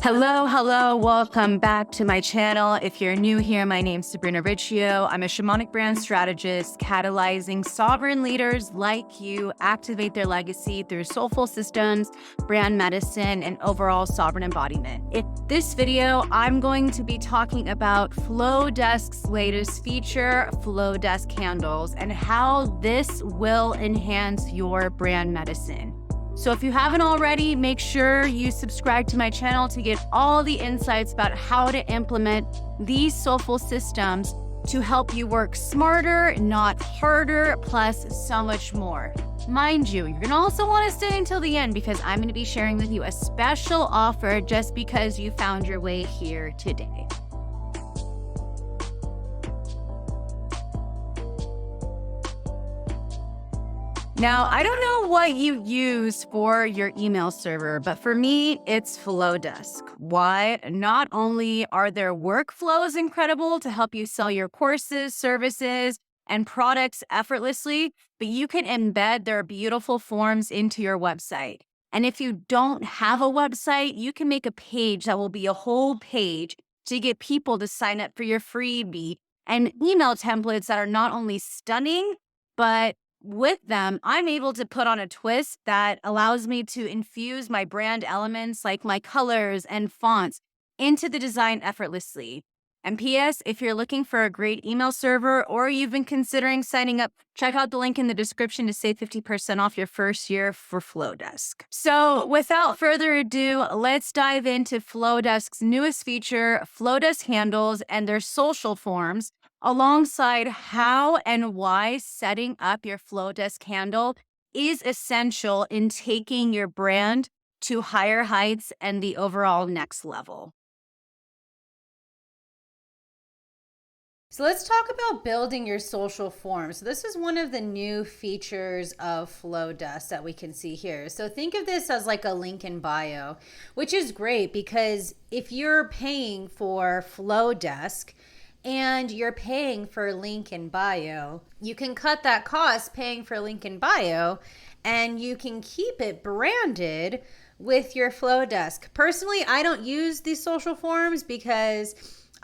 Hello, welcome back to my channel. If you're new here, my name's Sabrina Riccio. I'm a shamanic brand strategist, catalyzing sovereign leaders like you activate their legacy through soulful systems, brand medicine, and overall sovereign embodiment. In this video, I'm going to be talking about Flowdesk's latest feature, Flodesk Handles, and how this will enhance your brand medicine. So if you haven't already, make sure you subscribe to my channel to get all the insights about how to implement these soulful systems to help you work smarter, not harder, plus so much more. Mind you, you're gonna also wanna stay until the end because I'm gonna be sharing with you a special offer just because you found your way here today. Now, I don't know what you use for your email server, but for me, it's Flodesk. Why? Not only are their workflows incredible to help you sell your courses, services, and products effortlessly, but you can embed their beautiful forms into your website. And if you don't have a website, you can make a page that will be a whole page to get people to sign up for your freebie and email templates that are not only stunning, but with them, I'm able to put on a twist that allows me to infuse my brand elements like my colors and fonts into the design effortlessly. And P.S., if you're looking for a great email server or you've been considering signing up, check out the link in the description to save 50% off your first year for Flowdesk. So without further ado, let's dive into Flowdesk's newest feature, Flodesk Handles, and their social forms, alongside how and why setting up your Flodesk handle is essential in taking your brand to higher heights and the overall next level. So let's talk about building your social forms. So this is one of the new features of Flodesk that we can see here. So think of this as like a link in bio, which is great because if you're paying for Flodesk, and you're paying for link in bio, you can cut that cost paying for link in bio and you can keep it branded with your Flodesk. Personally, I don't use these social forms because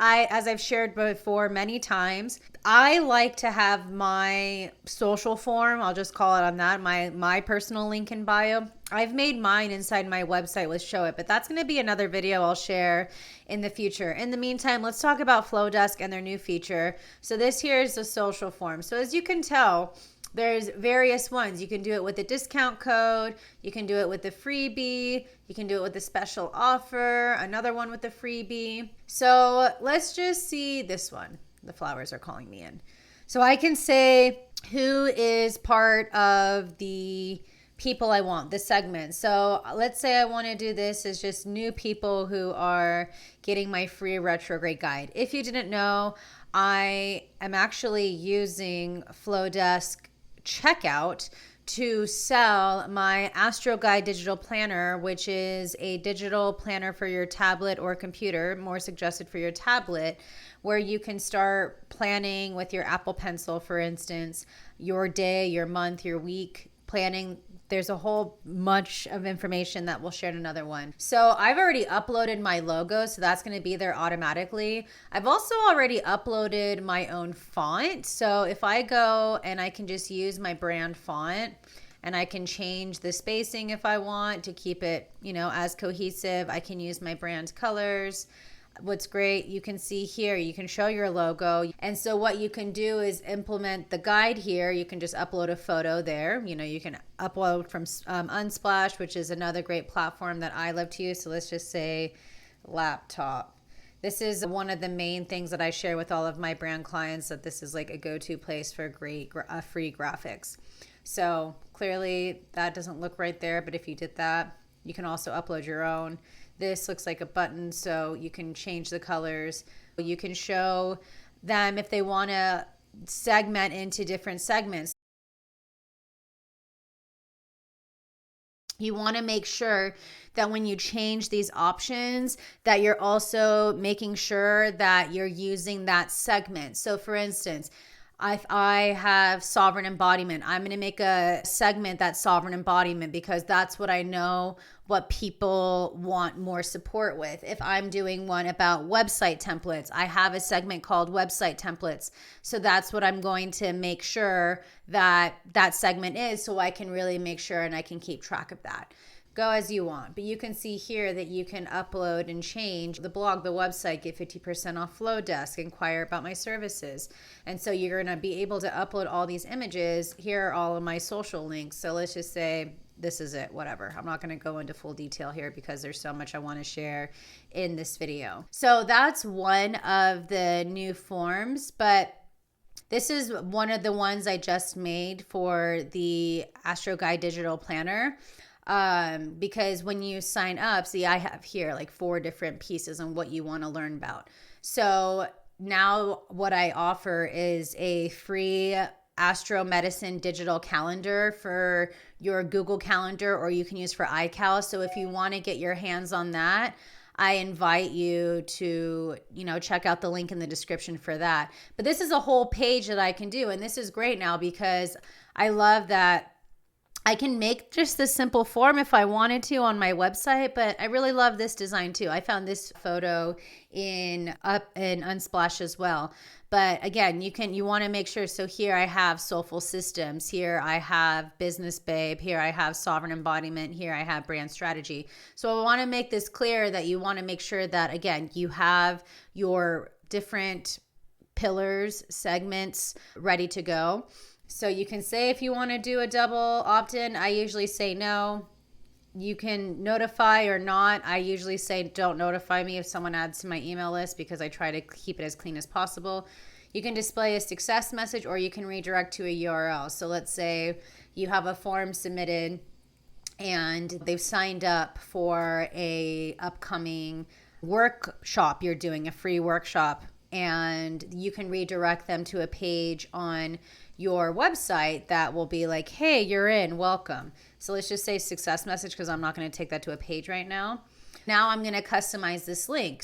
as I've shared before many times, I like to have my social form, I'll just call it on that, my personal link in bio. I've made mine inside my website with Show It, but that's going to be another video I'll share in the future. In the meantime, let's talk about Flodesk and their new feature. So this here is the social form. So as you can tell, there's various ones. You can do it with a discount code. You can do it with a freebie. You can do it with a special offer. Another one with a freebie. So let's just see this one. The flowers are calling me in. So I can say who is part of the people I want, the segment. So let's say I want to do this as just new people who are getting my free retrograde guide. If you didn't know, I am actually using Flodesk checkout to sell my Astro Guide digital planner, which is a digital planner for your tablet or computer, more suggested for your tablet, where you can start planning with your Apple Pencil, for instance, your day, your month, your week, planning. There's a whole bunch of information that we'll share in another one. So I've already uploaded my logo, so that's going to be there automatically. I've also already uploaded my own font. So if I go and I can just use my brand font and I can change the spacing if I want to keep it, as cohesive. I can use my brand colors. What's great, you can see here, you can show your logo. And so what you can do is implement the guide here. You can just upload a photo there. You can upload from Unsplash, which is another great platform that I love to use. So let's just say laptop. This is one of the main things that I share with all of my brand clients, that this is like a go-to place for great free graphics. So clearly that doesn't look right there, but if you did that, you can also upload your own. This looks like a button, so you can change the colors. You can show them if they want to segment into different segments. You want to make sure that when you change these options, that you're also making sure that you're using that segment. So for instance, I have sovereign embodiment. I'm going to make a segment that's sovereign embodiment because that's what I know what people want more support with. If I'm doing one about website templates, I have a segment called website templates. So that's what I'm going to make sure that that segment is, so I can really make sure and I can keep track of that. Go as you want, but you can see here that you can upload and change the blog, the website, get 50% off Flodesk, inquire about my services. And so you're going to be able to upload all these images. Here are all of my social links. So let's just say this is it, whatever. I'm not going to go into full detail here because there's so much I want to share in this video. So that's one of the new forms, but this is one of the ones I just made for the Astro Guide Digital Planner. Because when you sign up, see, I have here like 4 different pieces on what you want to learn about. So now what I offer is a free Astro Medicine digital calendar for your Google Calendar, or you can use for iCal. So if you want to get your hands on that, I invite you to, check out the link in the description for that. But this is a whole page that I can do. And this is great now because I love that I can make just this simple form if I wanted to on my website, but I really love this design too. I found this photo in Unsplash as well. But again, you want to make sure. So here I have Soulful Systems. Here I have Business Babe. Here I have Sovereign Embodiment. Here I have Brand Strategy. So I want to make this clear that you want to make sure that, again, you have your different pillars, segments ready to go. So you can say if you want to do a double opt-in. I usually say no. You can notify or not. I usually say don't notify me if someone adds to my email list because I try to keep it as clean as possible. You can display a success message or you can redirect to a URL. So let's say you have a form submitted and they've signed up for a upcoming workshop you're doing, a free workshop, and you can redirect them to a page on your website that will be like, hey, you're in, welcome. So let's just say success message because I'm not going to take that to a page right now. Now I'm going to customize this link.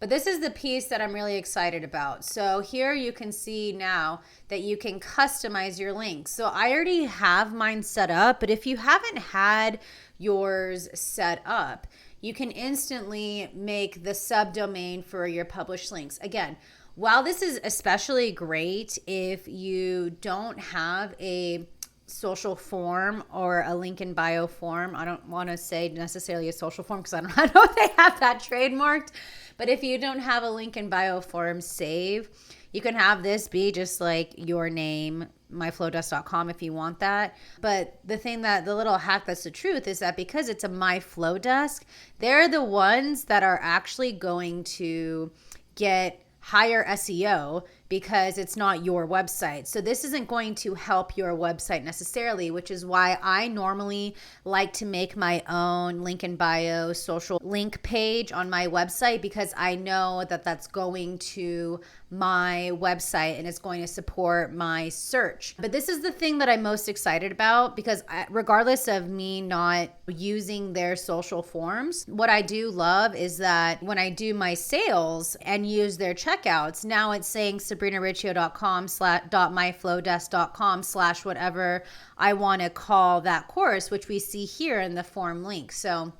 But this is the piece that I'm really excited about. So here you can see now that you can customize your links. So I already have mine set up, but if you haven't had yours set up, you can instantly make the subdomain for your published links. Again, while this is especially great if you don't have a social form or a link in bio form, I don't want to say necessarily a social form because I don't know if they have that trademarked, but if you don't have a link in bio form, save. You can have this be just like your name, myflowdesk.com if you want that. But the little hack that's the truth is that because it's a My Flowdesk, they're the ones that are actually going to get higher SEO because it's not your website. So this isn't going to help your website necessarily, which is why I normally like to make my own link in bio social link page on my website because I know that that's going to my website and it's going to support my search. But this is the thing that I'm most excited about because regardless of me not using their social forms, what I do love is that when I do my sales and use their checkouts, now it's saying sabrinariccio.com/myflowdesk.com/ whatever I want to call that course, which we see here in the form link. So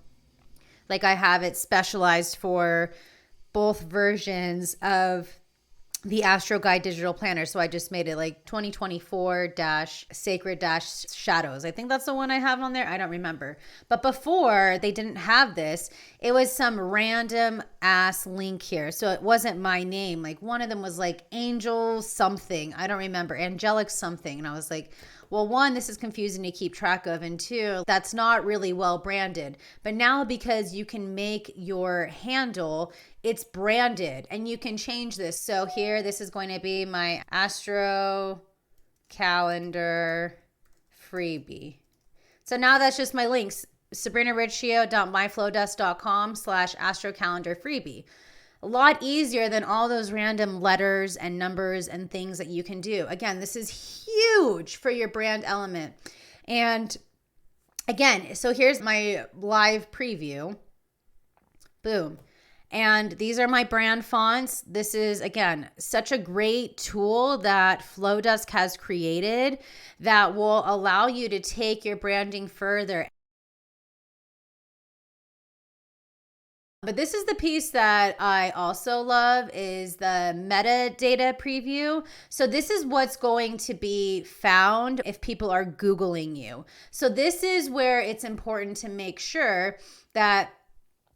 like I have it specialized for both versions of the Astro Guide Digital Planner. So I just made it like 2024-Sacred-Shadows. I think that's the one I have on there. I don't remember. But before they didn't have this, it was some random ass link here. So it wasn't my name. Like one of them was like Angel something. I don't remember. Angelic something. And I was like, well, one, this is confusing to keep track of. And two, that's not really well branded. But now because you can make your handle, it's branded and you can change this. So here, this is going to be my Astro Calendar freebie. So now that's just my links, sabrinariccio.myflowdesk.com/Astro Calendar freebie. A lot easier than all those random letters and numbers and things that you can do. Again, this is huge for your brand element. And again, so here's my live preview. Boom. And these are my brand fonts. This is, again, such a great tool that Flodesk has created that will allow you to take your branding further. But this is the piece that I also love is the metadata preview. So this is what's going to be found if people are Googling you. So this is where it's important to make sure that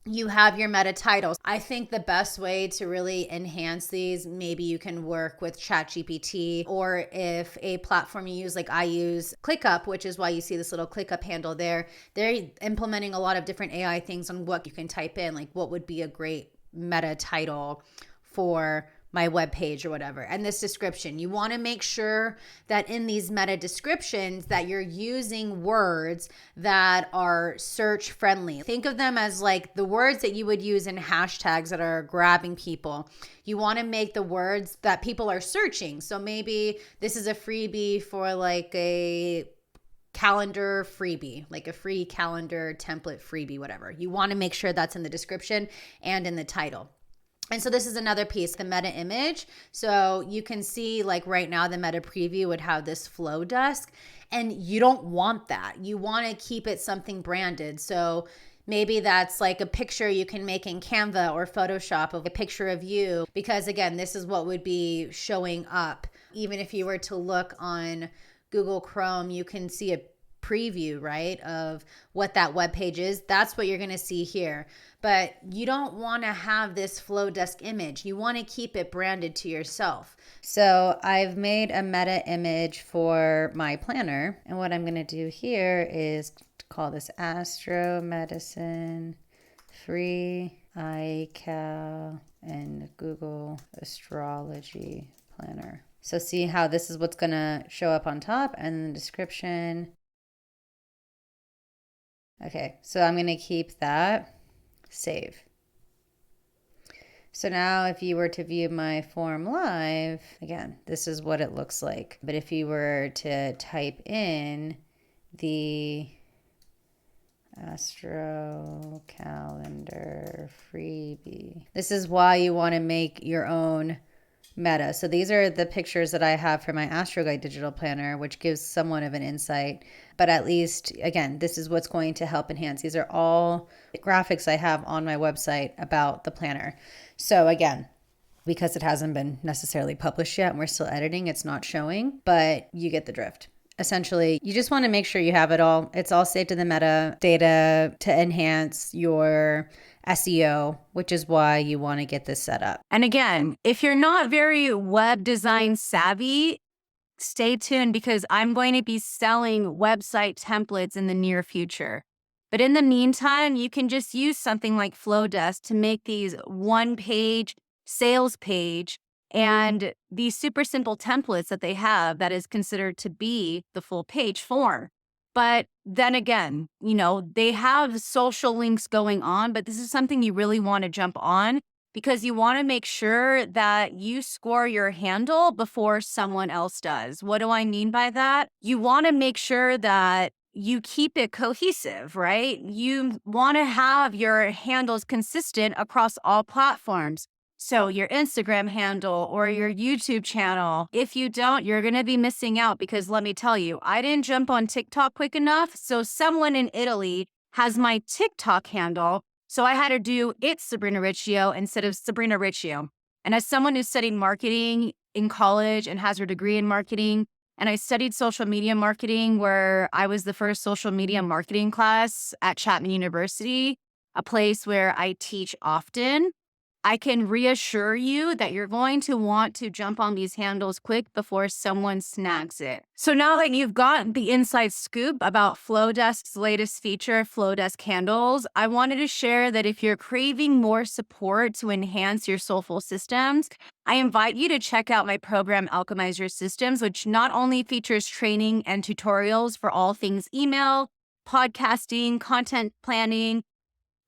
you have your meta titles. I think the best way to really enhance these, maybe you can work with ChatGPT, or if a platform you use, like I use ClickUp, which is why you see this little ClickUp handle there. They're implementing a lot of different AI things on what you can type in, like what would be a great meta title for my webpage or whatever. And this description, you want to make sure that in these meta descriptions that you're using words that are search friendly. Think of them as like the words that you would use in hashtags that are grabbing people. You want to make the words that people are searching. So maybe this is a freebie for like a calendar freebie, like a free calendar template freebie, whatever. You want to make sure that's in the description and in the title. And so this is another piece, the meta image. So you can see like right now the meta preview would have this Flodesk, and you don't want that. You want to keep it something branded. So maybe that's like a picture you can make in Canva or Photoshop of a picture of you, because again, this is what would be showing up. Even if you were to look on Google Chrome, you can see a preview, right, of what that web page is. That's what you're going to see here. But you don't want to have this Flowdesk image. You want to keep it branded to yourself. So I've made a meta image for my planner. And what I'm going to do here is call this Astro Medicine Free iCal and Google Astrology Planner. So see how this is what's going to show up on top, and the description. Okay, so I'm going to keep that. Save. So now if you were to view my form live, again, this is what it looks like. But if you were to type in the Astro Calendar freebie, this is why you want to make your own meta. So these are the pictures that I have for my Astro Guide digital planner, which gives somewhat of an insight. But at least, again, this is what's going to help enhance. These are all graphics I have on my website about the planner. So again, because it hasn't been necessarily published yet and we're still editing, it's not showing, but you get the drift. Essentially, you just want to make sure you have it all. It's all saved to the metadata to enhance your SEO, which is why you want to get this set up. And again, if you're not very web design savvy, stay tuned because I'm going to be selling website templates in the near future. But in the meantime, you can just use something like Flodesk to make these one-page sales page and these super simple templates that they have that is considered to be the full page form. But then again, they have social links going on, but this is something you really want to jump on because you want to make sure that you score your handle before someone else does. What do I mean by that? You want to make sure that you keep it cohesive, right? You want to have your handles consistent across all platforms. So your Instagram handle or your YouTube channel, if you don't, you're going to be missing out because let me tell you, I didn't jump on TikTok quick enough. So someone in Italy has my TikTok handle. So I had to do It's Sabrina Riccio instead of Sabrina Riccio. And as someone who studied marketing in college and has her degree in marketing, and I studied social media marketing where I was the first social media marketing class at Chapman University, a place where I teach often, I can reassure you that you're going to want to jump on these handles quick before someone snags it. So now that you've got the inside scoop about Flowdesk's latest feature, Flowdesk Handles, I wanted to share that if you're craving more support to enhance your soulful systems, I invite you to check out my program, Alchemize Your Systems, which not only features training and tutorials for all things email, podcasting, content planning,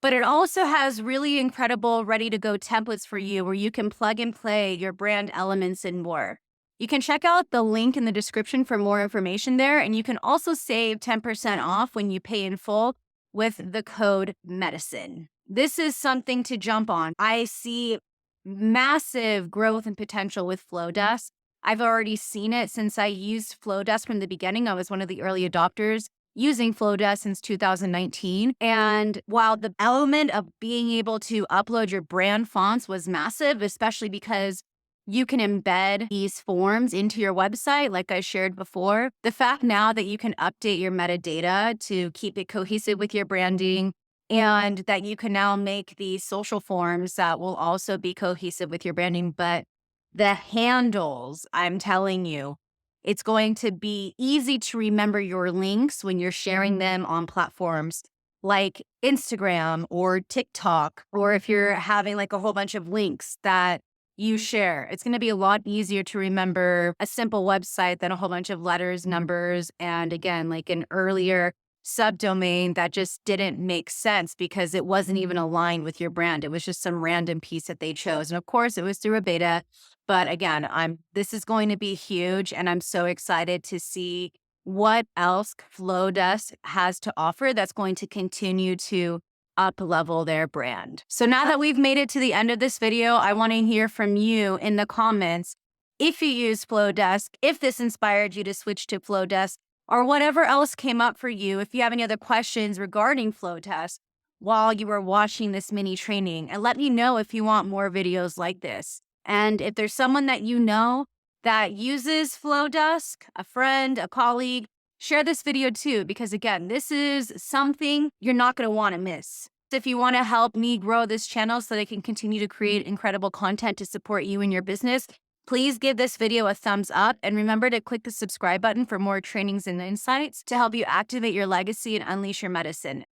but it also has really incredible ready-to-go templates for you where you can plug and play your brand elements and more. You can check out the link in the description for more information there, and you can also save 10% off when you pay in full with the code MEDICINE. This is something to jump on. I see massive growth and potential with Flowdesk. I've already seen it since I used Flowdesk from the beginning. I was one of the early adopters using Flowdesk since 2019. And while the element of being able to upload your brand fonts was massive, especially because you can embed these forms into your website, like I shared before, the fact now that you can update your metadata to keep it cohesive with your branding, and that you can now make these social forms that will also be cohesive with your branding. But the handles, I'm telling you, it's going to be easy to remember your links when you're sharing them on platforms like Instagram or TikTok, or if you're having like a whole bunch of links that you share. It's going to be a lot easier to remember a simple website than a whole bunch of letters, numbers, and again, like an earlier subdomain that just didn't make sense because it wasn't even aligned with your brand. It was just some random piece that they chose. And of course, it was through a beta. But again, this is going to be huge, and I'm so excited to see what else Flowdesk has to offer that's going to continue to up level their brand. So now that we've made it to the end of this video, I want to hear from you in the comments if you use Flowdesk, if this inspired you to switch to Flowdesk, or whatever else came up for you. If you have any other questions regarding Flowdesk while you were watching this mini training, and let me know if you want more videos like this. And if there's someone that you know that uses Flowdesk, a friend, a colleague, share this video too, because again, this is something you're not going to want to miss. If you want to help me grow this channel so that I can continue to create incredible content to support you and your business, please give this video a thumbs up, and remember to click the subscribe button for more trainings and insights to help you activate your legacy and unleash your medicine.